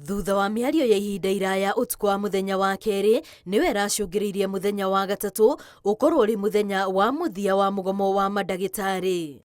Thutha wa mĩario ya ihinda iraya ũtukũ wa mũthenya wa kerĩ nĩwe racũngĩrĩirie mũthenya wa gatatũ ũkorwo ũrĩ mũthenya wa mũthia wa mũgomo wa mandagĩtarĩ.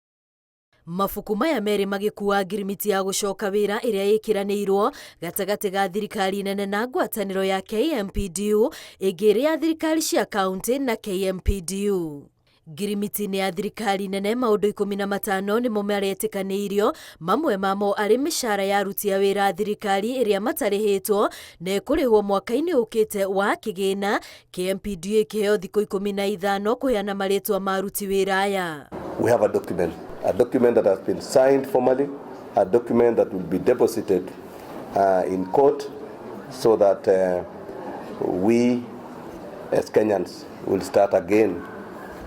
Mabuku maya merĩ magĩkuua ngirimiti ya gũcoka wĩra ĩrĩa ĩkĩranĩirwo gatagatĩ ga thirikari nene na ngwatanĩro ya KMPDU ĩngĩ ĩrĩ ya thirikari cia kaunti na KMPDU. Ngirimiti-inĩ ya thirikari nene maũndũ 15 nĩmo maretĩkanĩirio, mamwe mamo arĩ mĩcara ya aruti a wĩra thirikari ĩrĩa matarĩhĩtwo na ĩkũrĩhwo mwaka-inĩ ũkĩte wa kĩgĩna, KMPDU ĩkĩheo thikũ 15 kũheana marĩtwa ma aruti wĩra aya. We have a document that has been signed formally, a document that will be deposited in court so that we as Kenyans will start again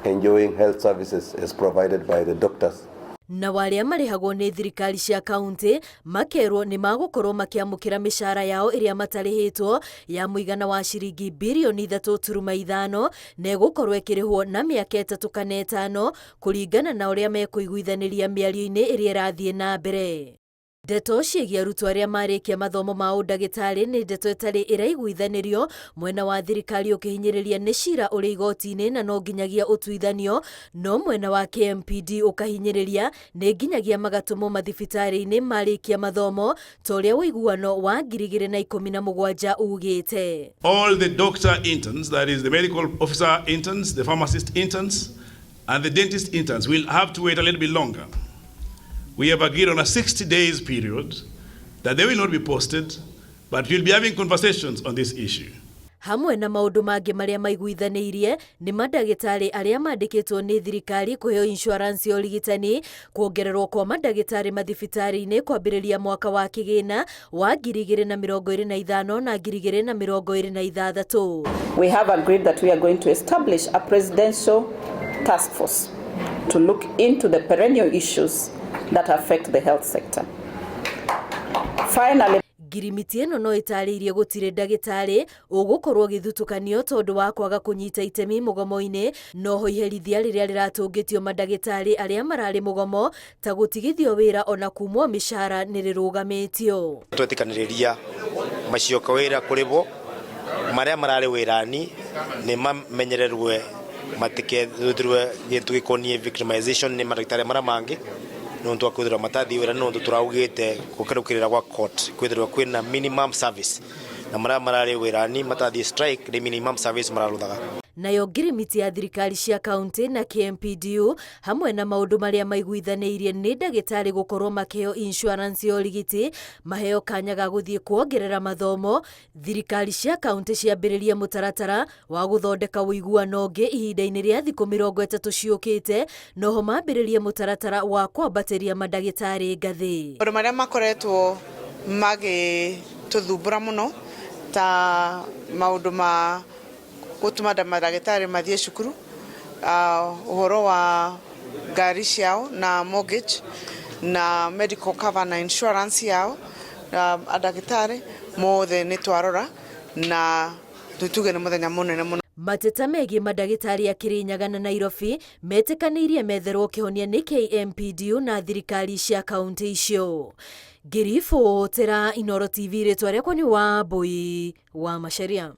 enjoying health services as provided by the doctors. Na warĩa marĩhagwo nĩ thirikari cia kaunti makerwo nĩ magũkorwo makĩamũkĩra mĩcara yao ĩrĩa matarĩhĩtwo ya mũigana wa ciringi birioni 3.5 na ĩgũkorwo ĩkĩrĩhwo na mĩaka 3 kana 5 kũringana na ũrĩa mekũiguithanĩria mĩario-inĩ ĩrĩa ĩrathiĩ na mbere. Ndeto ciĩgiĩ arutwo arĩa marĩkia mathomo ma ũndagĩtarĩ nĩ ndeto ĩtarĩ ĩraiguithanĩrio, mwena wa thirikari ũkĩhinyĩrĩria nĩ cira ũrĩ igoti-inĩ na no nginyagia ũtuithanio, no mwena wa KMPD ũkahinyĩrĩria nĩ nginyagia magatũmwo mathibitarĩ-inĩ marĩkia mathomo ta ũrĩa ũiguano wa 2017 ugĩte. All the doctor interns, that is the medical officer interns, the pharmacist interns and the dentist interns will have to wait a little bit longer. We have agreed on a 60 days period that they will not be posted, but we'll be having conversations on this issue. Hamwe na maũndũ mangĩ marĩa maiguithanĩirie nĩ mandagĩtarĩ arĩa mandĩkĩtwo nĩ thirikari kũheo insurance ya ũrigitani, kuongererwo kwa mandagĩtarĩ mathibitarĩ-inĩ kwambĩrĩria mwaka wa kĩgĩna wa 2025 na 2026. We have agreed that we are going to establish a presidential task force to look into the perennial issues that affect the health sector. Finally, ngirimiti ĩno no ĩtarĩirie gũtirĩ ndagĩtarĩ ũgũkorwo gĩthutũkanio tondũ wa kwaga kũnyita itemi mũgomo-inĩ, noho iherithia rĩrĩa rĩratũngĩtio mandagĩtarĩ arĩa mararĩ mũgomo ta gũtigithio wĩra ona kumwo mĩcara nĩ rĩrũgamĩtio. Twetĩkanĩrĩria macioka wĩra kũrĩhwo marĩa mararĩ wĩra-inĩ nĩ mamenyererwe matikethũthirwe gĩntũ gĩkoniĩ victimization nĩ mandagĩtarĩ marĩa mangĩ nontu akwithirwa matathi wĩra nontu turaugĩte gũkerũkĩrĩra gwa court kwithirwa kwĩna minimum service na marĩa mararĩ wĩra-inĩ matathi strike nĩ minimum service mararuthaga. Nayo ngirimiti ya thirikari cia kaunti na KMPDU hamwe na maũndũ marĩa maiguithanĩirie nĩ ndagĩtarĩ gũkorwo makĩheo insurance ya ũrigiti, maheo kanya ga gũthiĩ kuongerera mathomo, thirikari cia kaunti ciambĩrĩrie mũtaratara wa gũthondeka ũiguano ũngĩ ihinda-inĩ rĩa thikũ 30 ciũkĩte, noho mambĩrĩrie mũtaratara wa kwambatĩria mandagĩtarĩ ngathĩ. Maũndũ marĩa makoretwo magĩtũthumbũra mũno ta maũndũ ma gũtũma mandagĩtarĩ mathiĩ cukuru, ũhoro wa ngari ciao na mortgage na medical cover na insurance yao, mandagĩtarĩ mothe nĩ twarora na tuge nĩ mũthenya mũnene mũno. Mateta megiĩ mandagĩtarĩ a Kirinyaga na Nairobi metĩkanĩirie metherwo kĩhonia nĩ KMPDU na thirikari cia kaunti icio. Ngiribotera Inooro TV rĩtwa rĩakwa nĩ Wambui wa Marĩa.